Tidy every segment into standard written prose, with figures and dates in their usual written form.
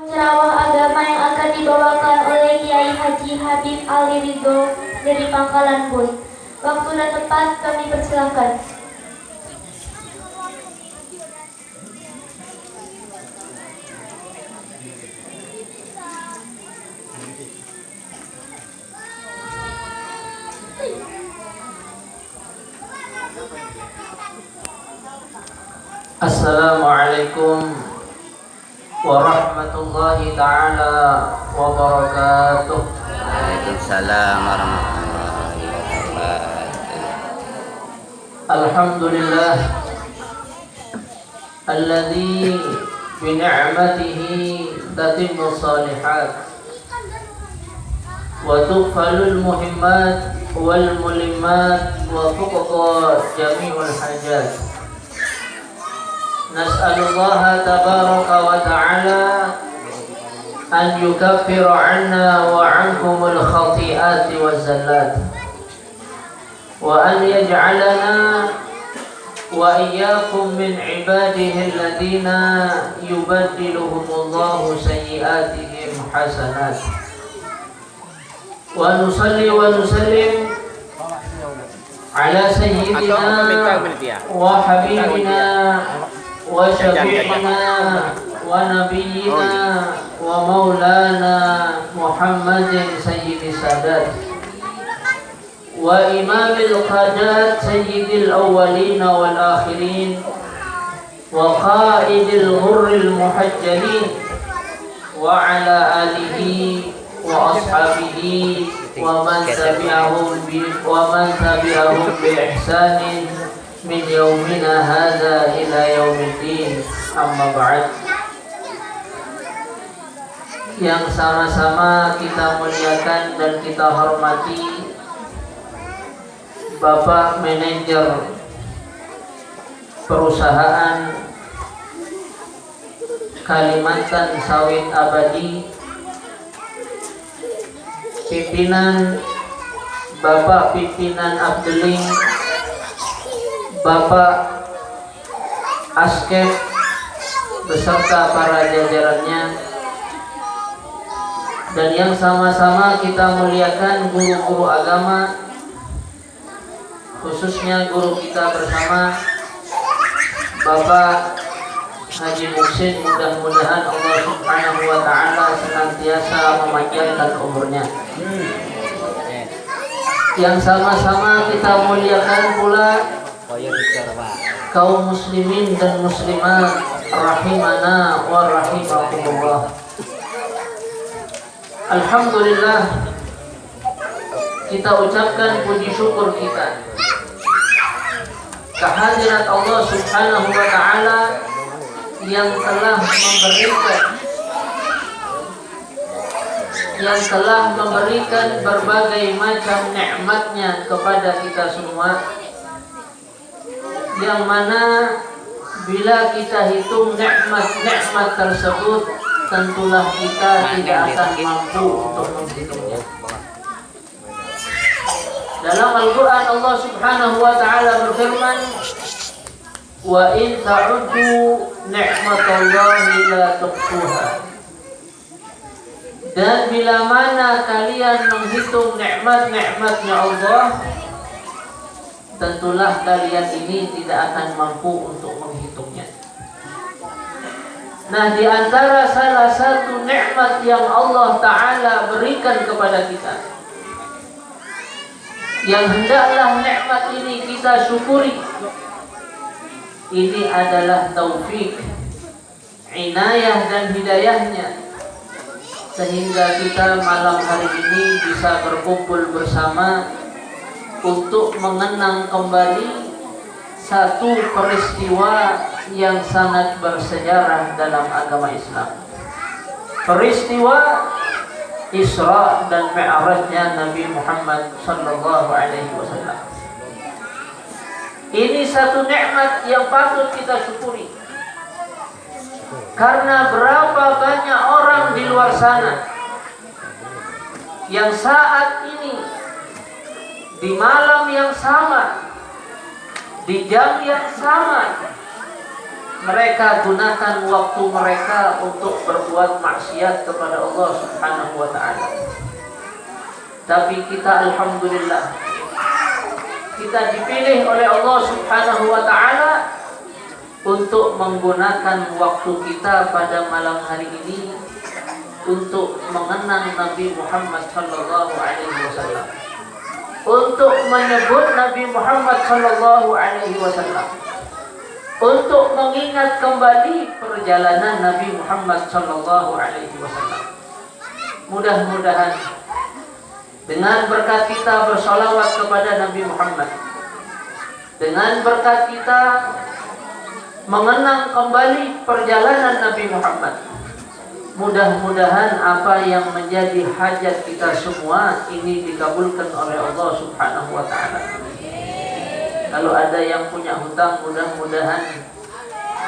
Ceramah agama yang akan dibawakan oleh Kiai Haji Habib Ali Ridho dari Pangkalan Bun. Waktu dan tempat kami persilakan. Assalamualaikum warahmatullahi ta'ala wabarakatuh. Waalaikumsalam warahmatullahi wabarakatuh. Alhamdulillah alladzi bi ni'matihi tatimmu shalihat wa tughfalul muhimmat wal mulimmat wa tuqda jami'ul hajat. Nas'alullaha tabaraka wa ta'ala an yukaffira 'anna wa 'ankumul khati'ati waz zallat wa an yaj'alana wa iyyakum min 'ibadihi alladhina yubaddiluhumullahu sayyi'atihim hasanat wa nusalli wa nusallim ala sayyidina wa habibina wa syafi'ina wa nabiyyina wa maulana Muhammadin sayyidis sadat wa imamil qadat sayyidil awwalin wal akhirin wa qaidil ghurril muhajjalin wa ala alihi wa ashabihi wa man tabi'ahum bi ihsanin min yaumina hadza ila yaumiddin, amma ba'd. Yang sama-sama kita muliakan dan kita hormati Bapak Manajer Perusahaan Kalimantan Sawit Abadi, pimpinan Bapak Pimpinan Abdeling, Bapak Askep beserta para jajarannya, dan yang sama-sama kita muliakan guru-guru agama, khususnya guru kita bersama Bapak Haji Muhsin. Mudah-mudahan Allah Subhanahu wa ta'ala senantiasa memanjangkan umurnya. Yang sama-sama kita muliakan pula kaum muslimin dan muslimat rahimana wa rahimakumullah. Alhamdulillah, kita ucapkan puji syukur kita kehadirat Allah Subhanahu wa ta'ala yang telah memberikan berbagai macam nikmatnya kepada kita semua, yang mana bila kita hitung nikmat tersebut, tentulah kita tidak akan mampu untuk menghitungnya. Dalam Al-Quran Allah Subhanahu wa ta'ala berfirman, wa in ta'uddu ni'matallahi la tuhsuha. Dan bila mana kalian menghitung nikmat-nikmatnya Allah, tentulah kalian ini tidak akan mampu untuk menghitungnya. Nah, di antara salah satu nikmat yang Allah Ta'ala berikan kepada kita, yang hendaklah nikmat ini kita syukuri, ini adalah taufik, inayah dan hidayahnya, sehingga kita malam hari ini bisa berkumpul bersama untuk mengenang kembali satu peristiwa yang sangat bersejarah dalam agama Islam. Peristiwa Isra dan Mi'rajnya Nabi Muhammad sallallahu alaihi wasallam. Ini satu nikmat yang patut kita syukuri. Karena berapa banyak orang di luar sana yang saat ini di malam yang sama, di jam yang sama, mereka gunakan waktu mereka untuk berbuat maksiat kepada Allah Subhanahu wa ta'ala. Tapi kita alhamdulillah, kita dipilih oleh Allah Subhanahu wa ta'ala untuk menggunakan waktu kita pada malam hari ini untuk mengenang Nabi Muhammad sallallahu alaihi wasallam, untuk menyebut Nabi Muhammad sallallahu alaihi wasallam, untuk mengingat kembali perjalanan Nabi Muhammad sallallahu alaihi wasallam. Mudah-mudahan dengan berkat kita bersolawat kepada Nabi Muhammad, dengan berkat kita mengenang kembali perjalanan Nabi Muhammad, mudah-mudahan apa yang menjadi hajat kita semua ini dikabulkan oleh Allah Subhanahu wa ta'ala. Kalau ada yang punya hutang, mudah-mudahan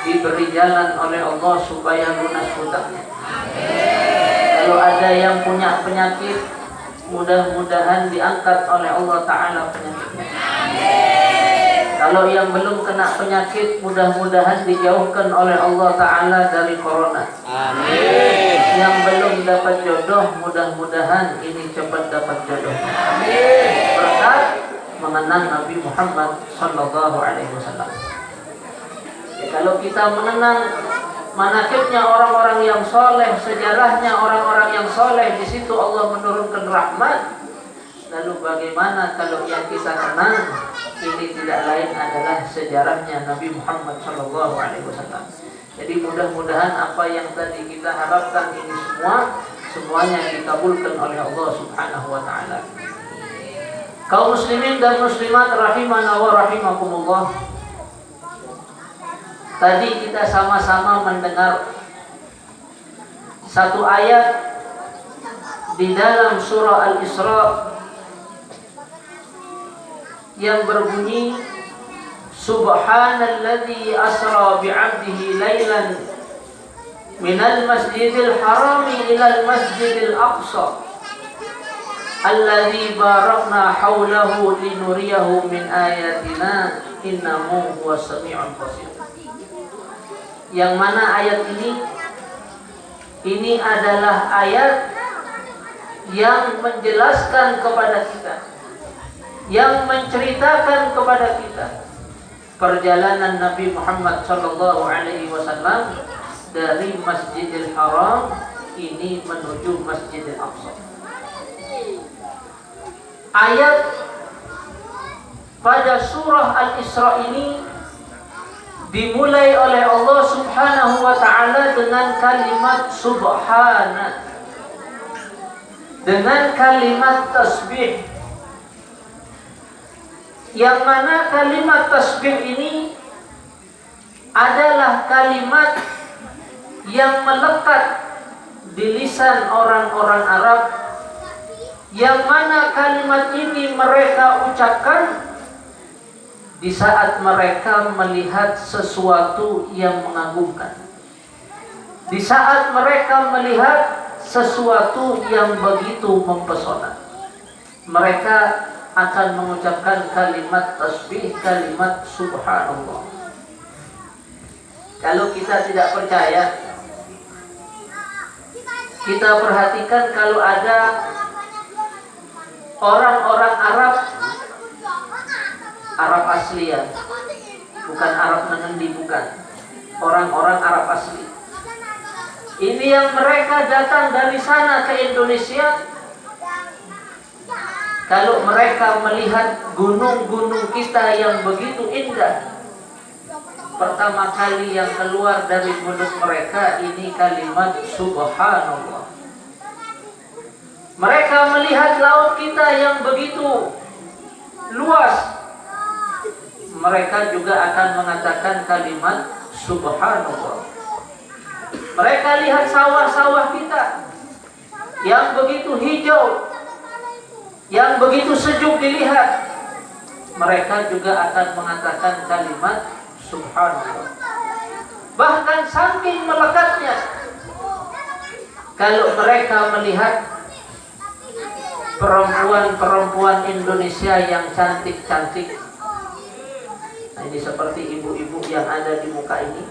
diberi jalan oleh Allah supaya lunas hutangnya. Kalau ada yang punya penyakit, mudah-mudahan diangkat oleh Allah ta'ala penyakitnya. Kalau yang belum kena penyakit, mudah-mudahan dijauhkan oleh Allah ta'ala dari corona. Amin. Yang belum dapat jodoh, mudah-mudahan ini cepat dapat jodoh. Amin. Berkat mengenang Nabi Muhammad sallallahu alaihi wasallam. Ya, kalau kita mengenang manakibnya orang-orang yang soleh, sejarahnya orang-orang yang soleh, di situ Allah menurunkan rahmat. Lalu bagaimana kalau yang kita kenang ini tidak lain adalah sejarahnya Nabi Muhammad sallallahu alaihi wasallam. Jadi mudah-mudahan apa yang tadi kita harapkan ini semuanya dikabulkan oleh Allah Subhanahu wa taala. Kaum muslimin dan muslimat rahimana wa rahimakumullah. Tadi kita sama-sama mendengar satu ayat di dalam surah Al-Isra yang berbunyi Subhanalladzi asra bi'abdihi laylan minal masjidil harami ilal masjidil aqsa alladzi barakna haulahu linuriyahu min ayatina innahu huwas sami'ul basir. Yang mana ayat ini adalah ayat yang menjelaskan kepada kita, yang menceritakan kepada kita perjalanan Nabi Muhammad sallallahu alaihi wasallam dari Masjidil Haram ini menuju Masjidil Aqsa. Ayat pada surah Al-Isra ini dimulai oleh Allah Subhanahu wa ta'ala dengan kalimat subhana, dengan kalimat tasbih, yang mana kalimat tasbih ini adalah kalimat yang melekat di lisan orang-orang Arab, yang mana kalimat ini mereka ucapkan di saat mereka melihat sesuatu yang mengagumkan, di saat mereka melihat sesuatu yang begitu mempesona. Mereka akan mengucapkan kalimat tasbih, kalimat subhanallah. Kalau kita tidak percaya, kita perhatikan kalau ada orang-orang Arab asli ya, bukan Arab mengendi, bukan, orang-orang Arab asli. Ini yang mereka datang dari sana ke Indonesia. Kalau mereka melihat gunung-gunung kita yang begitu indah, pertama kali yang keluar dari mulut mereka ini kalimat subhanallah. Mereka melihat laut kita yang begitu luas, mereka juga akan mengatakan kalimat subhanallah. Mereka lihat sawah-sawah kita yang begitu hijau, yang begitu sejuk dilihat, mereka juga akan mengatakan kalimat subhanallah. Bahkan saking melekatnya, kalau mereka melihat perempuan-perempuan Indonesia yang cantik-cantik, nah ini seperti ibu-ibu yang ada di muka ini,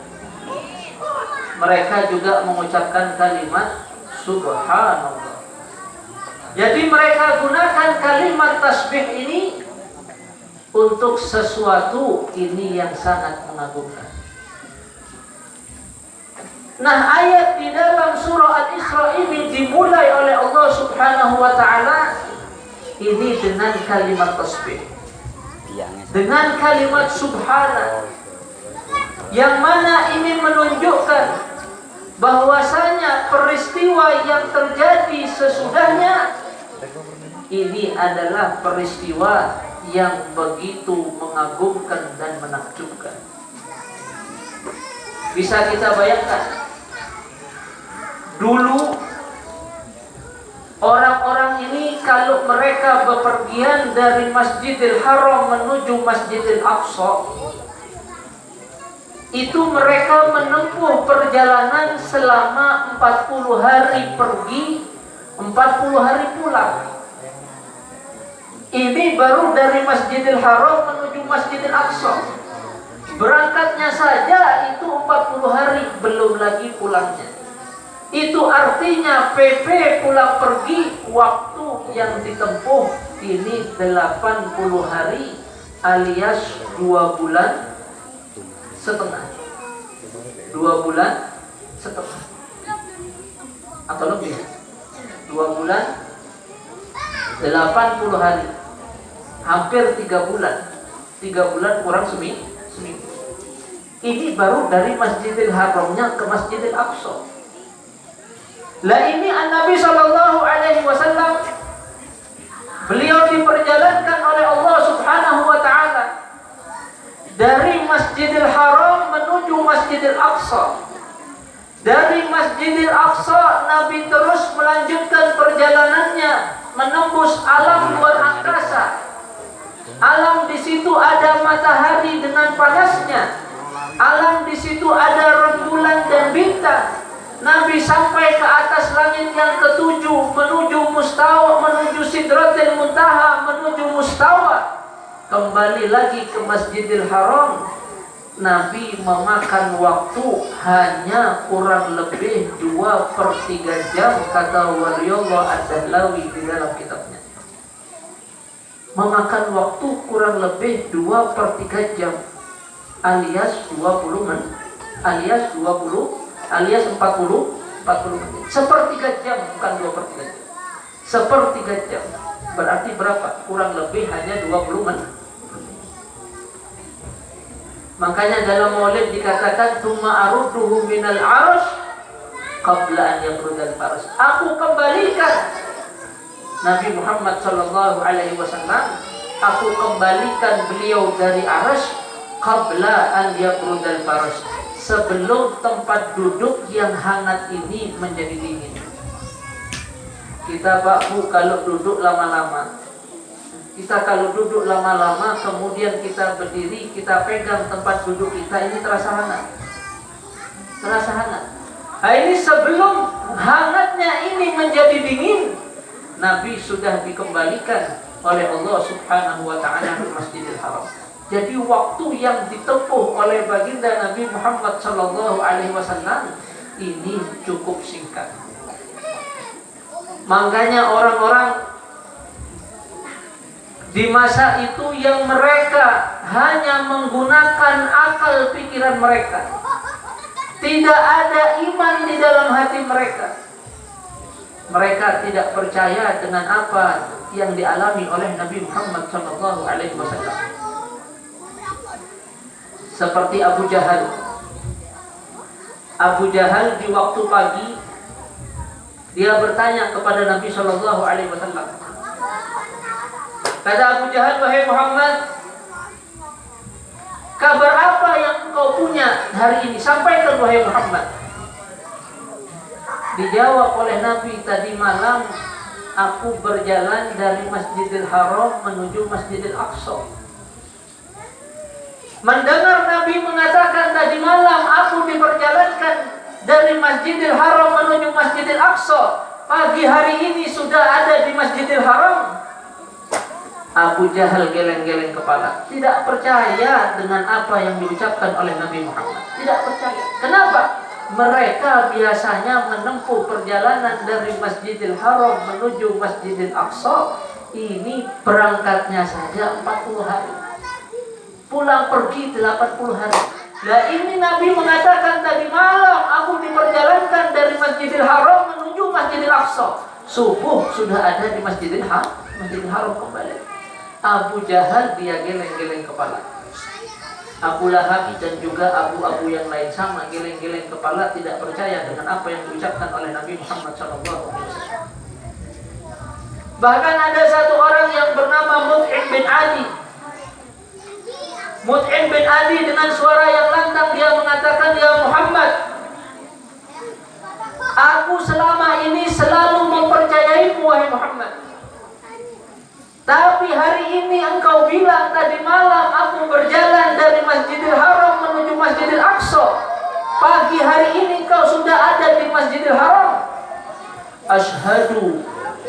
mereka juga mengucapkan kalimat subhanallah. Jadi mereka gunakan kalimat tasbih ini untuk sesuatu ini yang sangat mengagumkan. Nah, ayat di dalam surah Al-Isra ini dimulai oleh Allah Subhanahu wa taala ini dengan kalimat tasbih. Dengan kalimat subhana, yang mana ini menunjukkan bahwasanya peristiwa yang terjadi sesudahnya ini adalah peristiwa yang begitu mengagumkan dan menakjubkan. Bisa kita bayangkan, dulu orang-orang ini kalau mereka bepergian dari Masjidil Haram menuju Masjidil Aqsa, itu mereka menempuh perjalanan selama 40 hari pergi, 40 hari pulang. Ini baru dari Masjidil Haram menuju Masjidil Aqsa. Berangkatnya saja itu 40 hari, belum lagi pulangnya. Itu artinya PP pulang pergi waktu yang ditempuh ini 80 hari alias 2 bulan setengah. 2 bulan setengah atau lebih. 2 bulan 80 hari, hampir 3 bulan. 3 bulan kurang seminggu. Ini baru dari Masjidil Haramnya ke Masjidil Aqsa. Lah ini Nabi Shallallahu Alaihi Wasallam, beliau diperjalankan oleh Allah Subhanahu Wa Taala dari Masjidil Haram menuju Masjidil Aqsa. Dari Masjidil Aqsa Nabi terus melanjutkan perjalanannya menembus alam luar angkasa. Alam di situ ada matahari dengan panasnya. Alam di situ ada rembulan dan bintang. Nabi sampai ke atas langit yang ketujuh, menuju mustawa, menuju Sidratil Muntaha, menuju mustawa. Kembali lagi ke Masjidil Haram. Nabi memakan waktu hanya kurang lebih 2/3 jam, kata Waliullah Ad-Dahlawi di dalam kitabnya. Memakan waktu kurang lebih 2/3 jam alias 20 menit, alias 40 menit. 1/3 jam, bukan 2/3 jam. 1/3 jam. Berarti berapa? Kurang lebih hanya 20 menit. Makanya dalam Maulid dikatakan tsumma arudduhu minal arsh qabla an yabrudal faras. Aku kembalikan Nabi Muhammad sallallahu alaihi wasallam, aku kembalikan beliau dari arsh qabla an yabrudal faras, sebelum tempat duduk yang hangat ini menjadi dingin. Kita Pak Bu kalau duduk lama-lama, kemudian kita berdiri, kita pegang tempat duduk kita, ini terasa hangat. Nah, ini sebelum hangatnya ini menjadi dingin, Nabi sudah dikembalikan oleh Allah Subhanahu wa taala ke Masjidil Haram. Jadi waktu yang ditempuh oleh baginda Nabi Muhammad sallallahu alaihi wasallam ini cukup singkat. Makanya orang-orang di masa itu yang mereka hanya menggunakan akal pikiran mereka, tidak ada iman di dalam hati mereka. Mereka tidak percaya dengan apa yang dialami oleh Nabi Muhammad sallallahu alaihi wasallam. Seperti Abu Jahal. Abu Jahal di waktu pagi dia bertanya kepada Nabi sallallahu alaihi wasallam. Kata Abu Jahal, wahai Muhammad, kabar apa yang engkau punya hari ini? Sampaikan wahai Muhammad. Dijawab oleh Nabi, tadi malam aku berjalan dari Masjidil Haram menuju Masjidil Aqsa. Mendengar Nabi mengatakan tadi malam aku diperjalankan dari Masjidil Haram menuju Masjidil Aqsa, pagi hari ini sudah ada di Masjidil Haram. Abu Jahal geleng-geleng kepala, tidak percaya dengan apa yang diucapkan oleh Nabi Muhammad. Tidak percaya. Kenapa? Mereka biasanya menempuh perjalanan dari Masjidil Haram menuju Masjidil Aqsa. Ini berangkatnya saja 40 hari. Pulang pergi 80 hari. Nah ini Nabi mengatakan tadi malam aku diperjalankan dari Masjidil Haram menuju Masjidil Aqsa. Subuh sudah ada di Masjidil Haram kembali. Abu Jahal dia geleng-geleng kepala. Abu Lahab dan juga abu-abu yang lain sama geleng-geleng kepala, tidak percaya dengan apa yang diucapkan oleh Nabi Muhammad SAW. Bahkan ada satu orang yang bernama Mut'im bin Adi. Mut'im bin Adi dengan suara yang lantang dia mengatakan, "Ya Muhammad, aku selama ini selalu mempercayaimu wahai Muhammad. Tapi hari ini engkau bilang tadi malam aku berjalan dari Masjidil Haram menuju Masjidil Aqsa. Pagi hari ini engkau sudah ada di Masjidil Haram. Ashhadu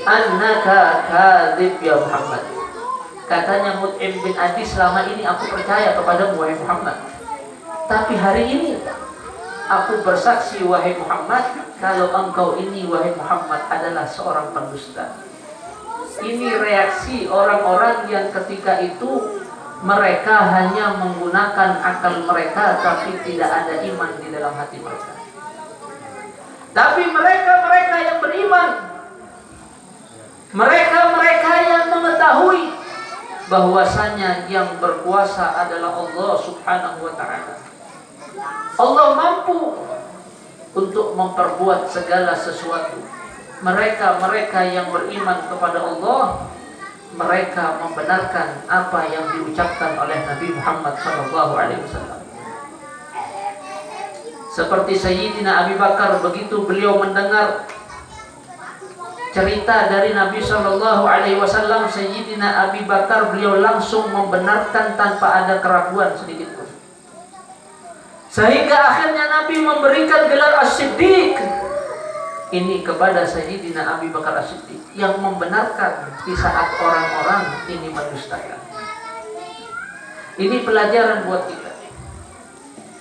annaka kadzib ya Muhammad." Katanya Mut'im bin Adi, selama ini aku percaya kepadamu wahai Muhammad. Tapi hari ini aku bersaksi wahai Muhammad, kalau engkau ini wahai Muhammad adalah seorang pendusta. Ini reaksi orang-orang yang ketika itu mereka hanya menggunakan akal mereka, tapi tidak ada iman di dalam hati mereka. Tapi mereka yang beriman, mereka yang mengetahui bahwasanya yang berkuasa adalah Allah Subhanahu wa ta'ala. Allah mampu untuk memperbuat segala sesuatu. Mereka yang beriman kepada Allah, mereka membenarkan apa yang diucapkan oleh Nabi Muhammad SAW. Seperti Sayyidina Abi Bakar, begitu beliau mendengar cerita dari Nabi SAW, Sayyidina Abi Bakar beliau langsung membenarkan tanpa ada keraguan sedikit pun. Sehingga akhirnya Nabi memberikan gelar As-Siddiq ini kepada Sayyidina Abi Bakar As-Siddiq yang membenarkan di saat orang-orang ini mendustakan. Ini pelajaran buat kita.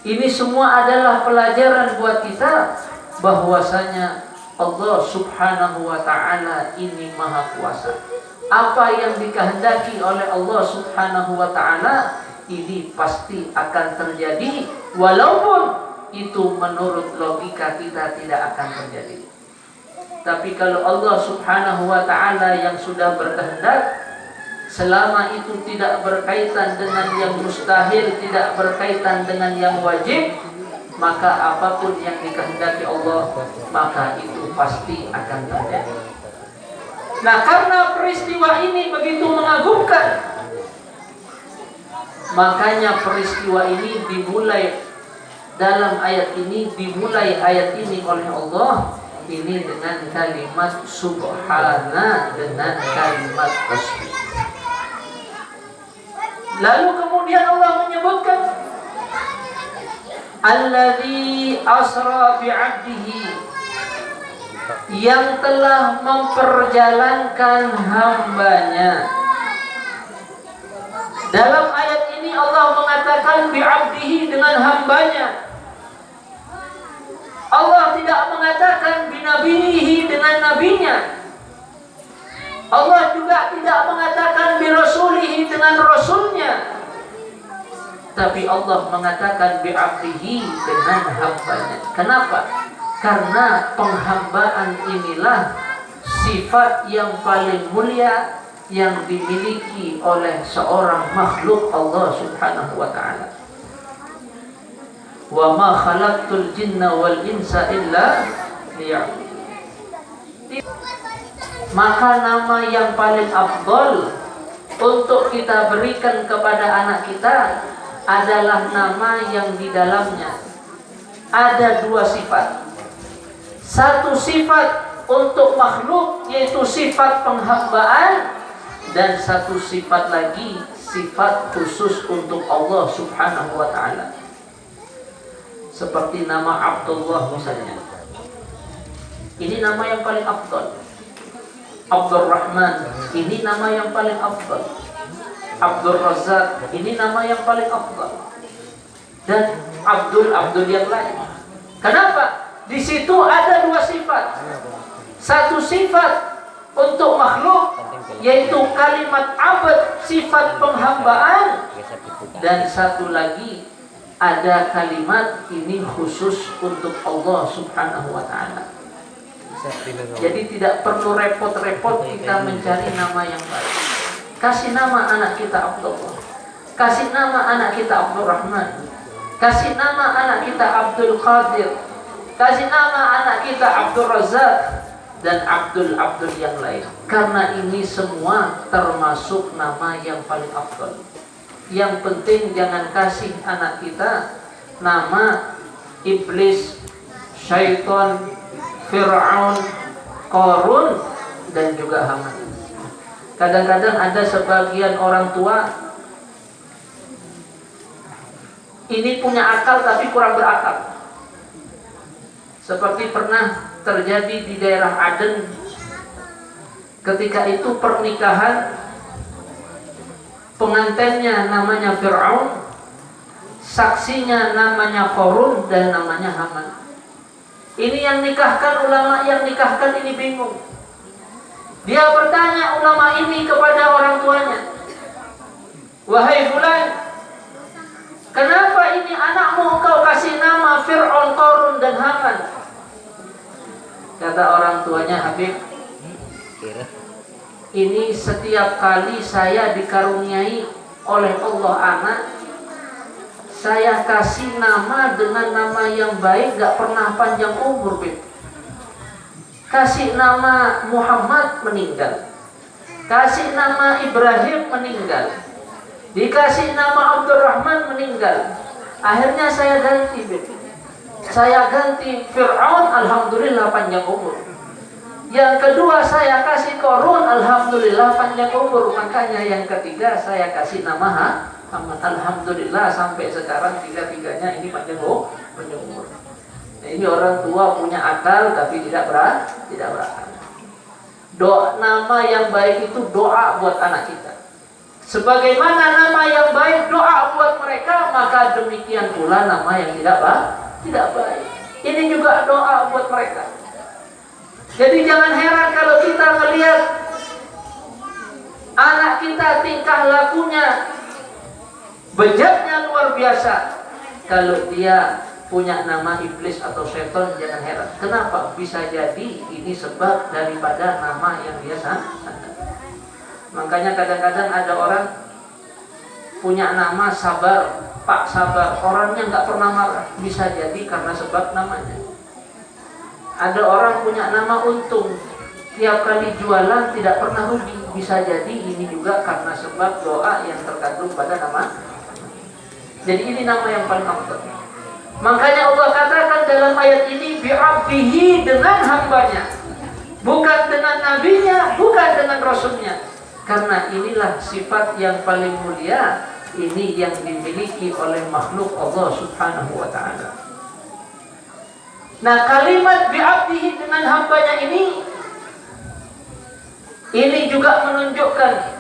Ini semua adalah pelajaran buat kita bahwasanya Allah Subhanahu wa ta'ala ini maha kuasa. Apa yang dikehendaki oleh Allah Subhanahu wa ta'ala ini pasti akan terjadi, walaupun itu menurut logika kita tidak akan terjadi. Tapi kalau Allah Subhanahu wa ta'ala yang sudah berkehendak, selama itu tidak berkaitan dengan yang mustahil, tidak berkaitan dengan yang wajib, maka apapun yang dikehendaki Allah, maka itu pasti akan terjadi. Nah, karena peristiwa ini begitu mengagumkan, makanya peristiwa ini dimulai dalam ayat ini, dimulai ayat ini oleh Allah ini dengan kalimat subhana, dengan kalimat tasbih. Lalu kemudian Allah menyebutkan alladzi asra bi'abdihi, yang telah memperjalankan hambanya. Dalam ayat ini Allah mengatakan bi'abdihi, dengan hambanya. Allah tidak mengatakan binabihi, dengan nabinya. Allah juga tidak mengatakan birasulihi, dengan rasulnya. Tapi Allah mengatakan bi'abdihi, dengan hambanya. Kenapa? Karena penghambaan inilah sifat yang paling mulia yang dimiliki oleh seorang makhluk Allah Subhanahu wa ta'ala. Wa ma khalaqtul jinna wal insa illa liya'budun. Maka nama yang paling afdol untuk kita berikan kepada anak kita adalah nama yang di dalamnya ada dua sifat. Satu sifat untuk makhluk, yaitu sifat penghambaan, dan satu sifat lagi, sifat khusus untuk Allah Subhanahu wa ta'ala. Seperti nama Abdullah misalnya. Ini nama yang paling afdal. Abdul Rahman, ini nama yang paling afdal. Abdul Razak, ini nama yang paling afdal. Dan Abdul yang lain. Kenapa? Di situ ada dua sifat. Satu sifat untuk makhluk, yaitu kalimat abad, sifat penghambaan. Dan satu lagi ada kalimat ini khusus untuk Allah Subhanahu wa ta'ala. Jadi tidak perlu repot-repot kita mencari nama yang baik. Kasih nama anak kita Abdullah, kasih nama anak kita Abdul Rahman, kasih nama anak kita Abdul Qadir, kasih nama anak kita Abdul Razak, dan Abdul yang lain. Karena ini semua termasuk nama yang paling afdal. Yang penting jangan kasih anak kita nama iblis, syaitan, Fir'aun, Qarun, dan juga Haman. Kadang-kadang ada sebagian orang tua ini punya akal tapi kurang berakal. Seperti pernah terjadi di daerah Aden. Ketika itu pernikahan, pengantinnya namanya Fir'aun, saksinya namanya Qarun, dan namanya Haman. Ini yang nikahkan, ulama yang nikahkan ini bingung. Dia bertanya ulama ini kepada orang tuanya, "Wahai fulan, kenapa ini anakmu kau kasih nama Fir'aun, Qarun, dan Haman?" Kata orang tuanya, "Habib, ini setiap kali saya dikaruniai oleh Allah anak, saya kasih nama dengan nama yang baik, gak pernah panjang umur, Bib. Kasih nama Muhammad meninggal, kasih nama Ibrahim meninggal, dikasih nama Abdurrahman meninggal. Akhirnya saya ganti, Bib. Saya ganti Fir'aun, alhamdulillah panjang umur. Yang kedua saya kasih Qarun, alhamdulillah panjang umur. Makanya yang ketiga saya kasih nama Haman, alhamdulillah sampai sekarang tiga-tiganya ini panjang umur. Nah, ini orang tua punya akal tapi tidak berakal. Doa nama yang baik itu doa buat anak kita. Sebagaimana nama yang baik doa buat mereka, maka demikian pula nama yang tidak baik. Ini juga doa buat mereka. Jadi jangan heran kalau kita melihat anak kita tingkah lakunya bejatnya luar biasa. Kalau dia punya nama iblis atau setan, jangan heran. Kenapa? Bisa jadi ini sebab daripada nama yang biasa. Makanya kadang-kadang ada orang punya nama Sabar, Pak Sabar, orangnya nggak pernah marah. Bisa jadi karena sebab namanya. Ada orang punya nama Untung, tiap kali jualan tidak pernah rugi. Bisa jadi ini juga karena sebab doa yang terkandung pada nama. Jadi ini nama yang paling afdal. Makanya Allah katakan dalam ayat ini bi'abdihi, dengan hambanya, bukan dengan nabinya, bukan dengan rasulnya. Karena inilah sifat yang paling mulia, ini yang dimiliki oleh makhluk Allah Subhanahu wa ta'ala. Nah, kalimat bi'abdihi, dengan hambanya ini juga menunjukkan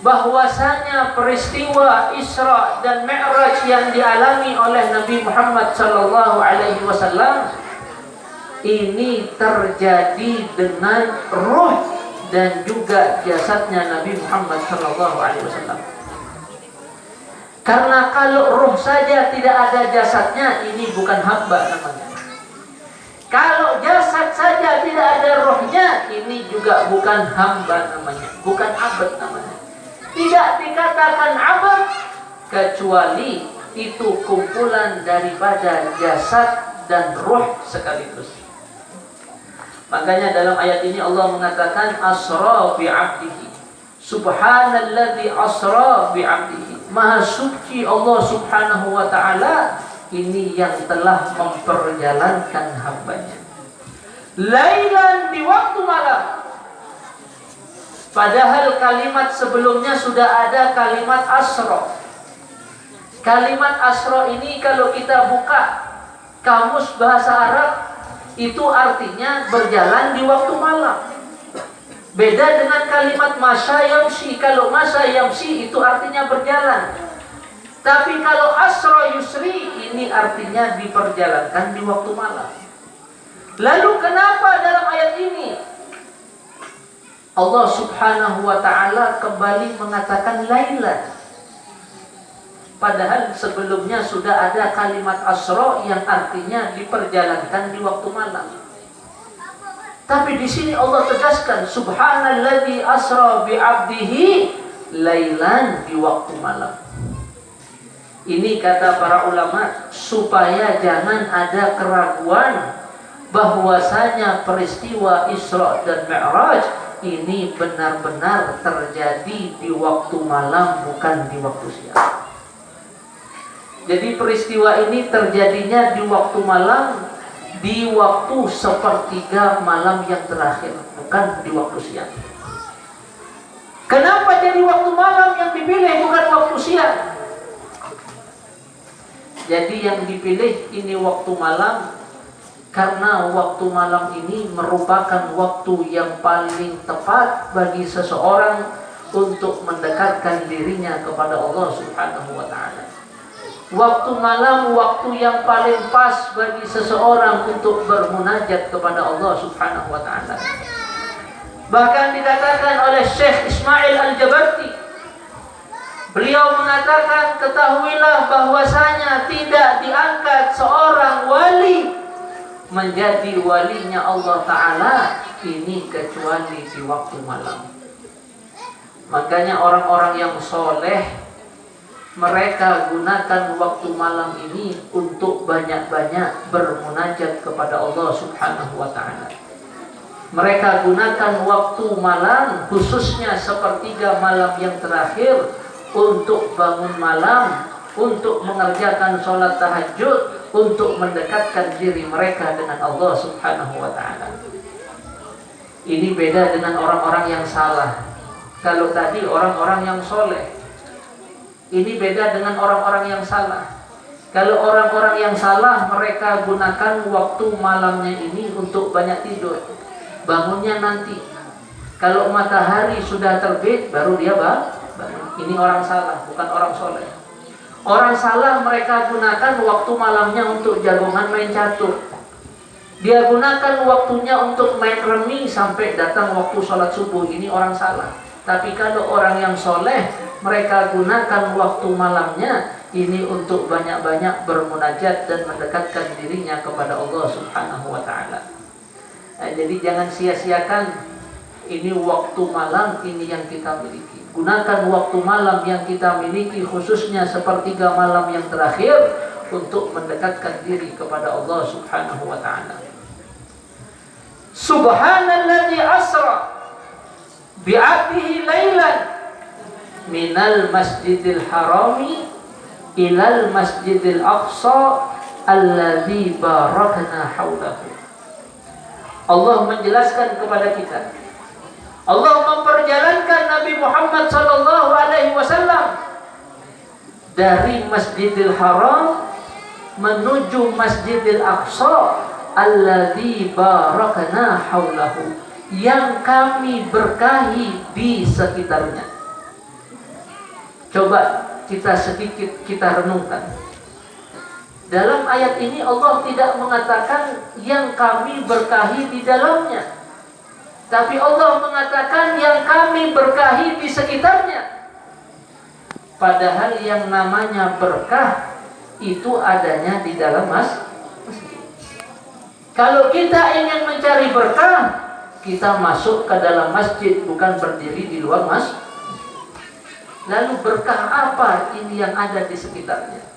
bahwasanya peristiwa Isra dan Mi'raj yang dialami oleh Nabi Muhammad sallallahu alaihi wasallam ini terjadi dengan ruh dan juga jasadnya Nabi Muhammad sallallahu alaihi wasallam. Karena kalau ruh saja tidak ada jasadnya, ini bukan hamba namanya. Kalau jasad saja tidak ada rohnya, ini juga bukan hamba namanya, bukan abad namanya. Tidak dikatakan abad kecuali itu kumpulan daripada jasad dan roh sekaligus. Makanya dalam ayat ini Allah mengatakan asra bi'abdihi, subhanalladzi asra bi'abdihi. Maha suci Allah Subhanahu wa ta'ala, ini yang telah memperjalankan hambanya lailan, di waktu malam. Padahal kalimat sebelumnya sudah ada kalimat asra. Kalimat asra ini kalau kita buka kamus bahasa Arab, itu artinya berjalan di waktu malam. Beda dengan kalimat masya yamshi. Kalau masya yamshi itu artinya berjalan. Tapi kalau asra yusri ini artinya diperjalankan di waktu malam. Lalu kenapa dalam ayat ini Allah subhanahu wa ta'ala kembali mengatakan lailan? Padahal sebelumnya sudah ada kalimat asra yang artinya diperjalankan di waktu malam. Tapi di sini Allah tegaskan subhanalladzi asra bi'abdihi lailan di waktu malam. Ini kata para ulama supaya jangan ada keraguan bahwasanya peristiwa Isra dan Mi'raj ini benar-benar terjadi di waktu malam, bukan di waktu siang. Jadi peristiwa ini terjadinya di waktu malam, di waktu sepertiga malam yang terakhir, bukan di waktu siang. Kenapa jadi waktu malam yang dipilih, bukan waktu siang? Jadi yang dipilih ini waktu malam karena waktu malam ini merupakan waktu yang paling tepat bagi seseorang untuk mendekatkan dirinya kepada Allah Subhanahu wa ta'ala. Waktu malam waktu yang paling pas bagi seseorang untuk bermunajat kepada Allah Subhanahu wa ta'ala. Bahkan dikatakan oleh Syekh Ismail Al-Jabarti, beliau mengatakan, ketahuilah bahwasanya tidak diangkat seorang wali menjadi walinya Allah Ta'ala ini kecuali di waktu malam. Makanya orang-orang yang soleh mereka gunakan waktu malam ini untuk banyak-banyak bermunajat kepada Allah Subhanahu wa ta'ala. Mereka gunakan waktu malam, khususnya sepertiga malam yang terakhir, untuk bangun malam, untuk mengerjakan sholat tahajud, untuk mendekatkan diri mereka dengan Allah Subhanahu wa ta'ala. Ini beda dengan orang-orang yang salah. Kalau tadi orang-orang yang soleh, ini beda dengan orang-orang yang salah. Kalau orang-orang yang salah, mereka gunakan waktu malamnya ini untuk banyak tidur. Bangunnya nanti. Kalau matahari sudah terbit, baru dia bangun. Ini orang salah, bukan orang soleh. Orang salah mereka gunakan waktu malamnya untuk jagongan main catur. Dia gunakan waktunya untuk main remi sampai datang waktu sholat subuh. Ini orang salah. Tapi kalau orang yang soleh, mereka gunakan waktu malamnya ini untuk banyak-banyak bermunajat dan mendekatkan dirinya kepada Allah Subhanahu wa ta'ala. Jadi jangan sia-siakan ini waktu malam ini yang kita miliki. Gunakan waktu malam yang kita miliki, khususnya sepertiga malam yang terakhir, untuk mendekatkan diri kepada Allah Subhanahu wa ta'ala. Subhanalladzi asra bi'abdihi lailan minal masjidil harami ilal masjidil aqsa alladzi barakna haulahu. Allah menjelaskan kepada kita, Allah memperjalankan Nabi Muhammad sallallahu alaihi wasallam dari Masjidil Haram menuju Masjidil Aqsa alladzi barakna haulahu, yang kami berkahi di sekitarnya. Coba kita renungkan. Dalam ayat ini Allah tidak mengatakan yang kami berkahi di dalamnya, tapi Allah mengatakan yang kami berkahi di sekitarnya. Padahal yang namanya berkah itu adanya di dalam masjid. Kalau kita ingin mencari berkah, kita masuk ke dalam masjid, bukan berdiri di luar masjid. Lalu berkah apa ini yang ada di sekitarnya?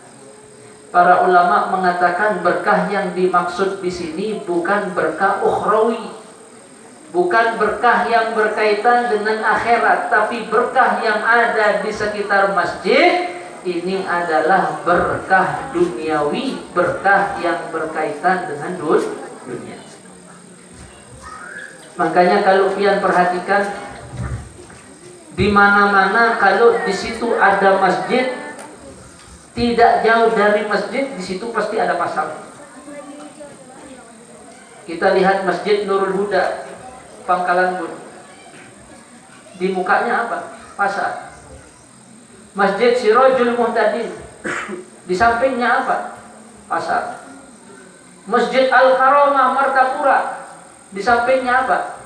Para ulama mengatakan berkah yang dimaksud di sini bukan berkah ukhrawi, bukan berkah yang berkaitan dengan akhirat, tapi berkah yang ada di sekitar masjid ini adalah berkah duniawi, berkah yang berkaitan dengan dunia. Makanya kalau kalian perhatikan, di mana-mana kalau di situ ada masjid, tidak jauh dari masjid di situ pasti ada pasar. Kita lihat Masjid Nurul Huda, Pangkalan Bun. Di mukanya apa? Pasar. Masjid Sirajul Muhtadin, di sampingnya apa? Pasar. Masjid Al-Karamah Martapura, di sampingnya apa?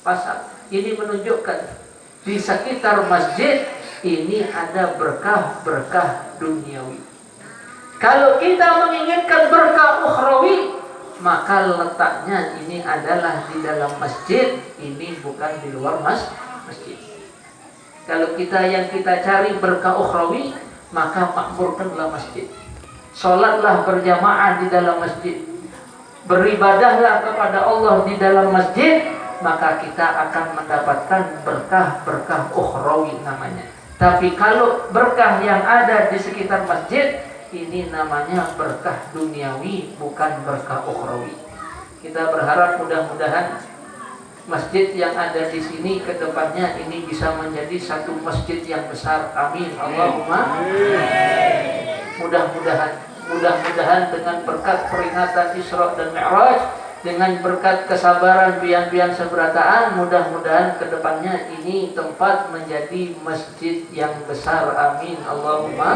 Pasar. Ini menunjukkan di sekitar masjid ini ada berkah-berkah duniawi. Kalau kita menginginkan berkah ukhrawi, maka letaknya ini adalah di dalam masjid, ini bukan di luar masjid. Kalau yang kita cari berkah ukhrawi, maka makmurkanlah masjid. Sholatlah berjamaah di dalam masjid. Beribadahlah kepada Allah di dalam masjid, maka kita akan mendapatkan berkah-berkah ukhrawi namanya. Tapi kalau berkah yang ada di sekitar masjid, ini namanya berkah duniawi, bukan berkah ukhrawi. Kita berharap mudah-mudahan masjid yang ada di sini ke depannya ini bisa menjadi satu masjid yang besar. Amin. Allahumma. Mudah-mudahan dengan berkat peringatan Isra dan Mi'raj, dengan berkat kesabaran bian-bian seberataan, mudah-mudahan ke depannya ini tempat menjadi masjid yang besar. Amin. Allahumma.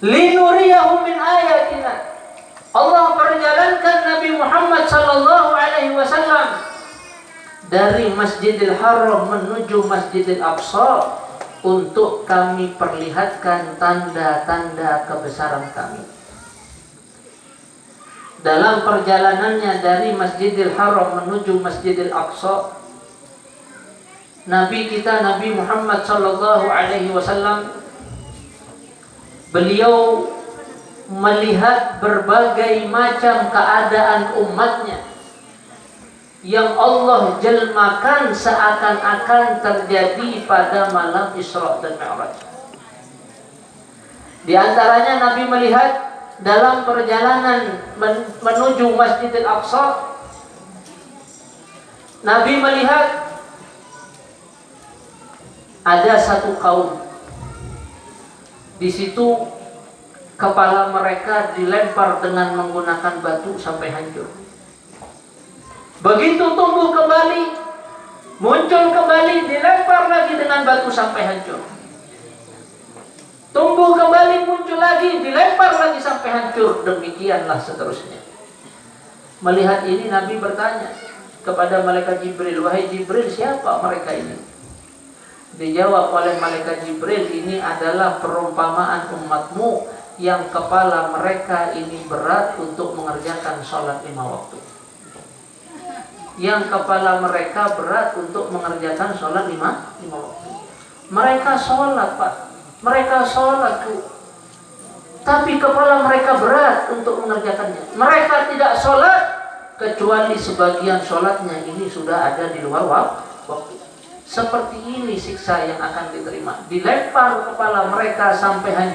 Linuriyahu min ayatina. Allah perjalankan Nabi Muhammad sallallahu alaihi wasallam dari Masjidil Haram menuju Masjidil Aqsa untuk kami perlihatkan tanda-tanda kebesaran kami. Dalam perjalanannya dari Masjidil Haram menuju Masjidil Aqsa, Nabi kita Nabi Muhammad sallallahu alaihi wasallam, beliau melihat berbagai macam keadaan umatnya yang Allah jelmakan seakan-akan terjadi pada malam Isra dan Mi'raj. Di antaranya Nabi melihat dalam perjalanan menuju Masjidil Aqsa, Nabi melihat ada satu kaum. Di situ kepala mereka dilempar dengan menggunakan batu sampai hancur. Begitu tumbuh kembali, muncul kembali, dilempar lagi dengan batu sampai hancur. Tumbuh kembali, muncul lagi, dilempar lagi sampai hancur. Demikianlah seterusnya. Melihat ini Nabi bertanya kepada malaikat Jibril, "Wahai Jibril, siapa mereka ini?" Dijawab oleh malaikat Jibril, "Ini adalah perumpamaan umatmu yang kepala mereka ini berat untuk mengerjakan sholat 5 waktu. Yang kepala mereka berat untuk mengerjakan sholat 5 waktu. Mereka sholat, Pak. Mereka sholat, Bu. Tapi kepala mereka berat untuk mengerjakannya. Mereka tidak sholat kecuali sebagian sholatnya ini sudah ada di luar waktu. Seperti ini siksa yang akan diterima. Dilempar kepala mereka sampai hancur.